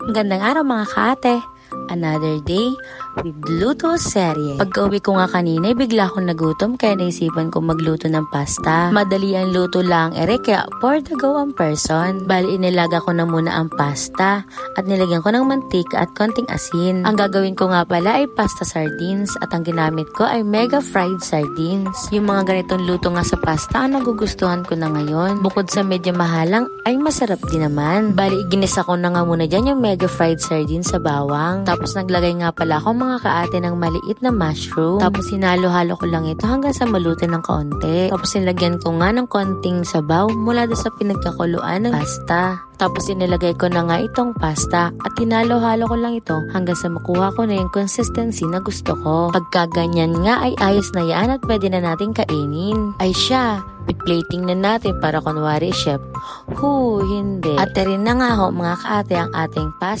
Magandang araw mga kaate! Another day with Luto Serye. Pagka-uwi ko nga kanina, bigla akong nagutom kaya naisipan ko magluto ng pasta. Madali ang luto lang, kaya for the go ang person. Bali, inilaga ko na muna ang pasta at nilagyan ko ng mantika at konting asin. Ang gagawin ko nga pala ay pasta sardines at ang ginamit ko ay mega fried sardines. Yung mga ganitong luto nga sa pasta ang nagugustuhan ko na ngayon. Bukod sa medyo mahalang, ay masarap din naman. Bali, ginisa ko na nga muna dyan yung mega fried sardines sa bawang. Tapos naglagay nga pala ako mga kaate ng maliit na mushroom. Tapos hinalo-halo ko lang ito hanggang sa maluto ng kaunti. Tapos nilagyan ko nga ng konting sabaw mula doon sa pinagkakuluan ng pasta. Tapos inilagay ko na nga itong pasta at hinalo-halo ko lang ito hanggang sa makuha ko na yung consistency na gusto ko. Pagka ganyan nga ay ayos na yan at pwede na natin kainin. Ay siya, i-plating na natin para kunwari chef. Hindi. At rin na nga ho mga kaate ang ating pasta.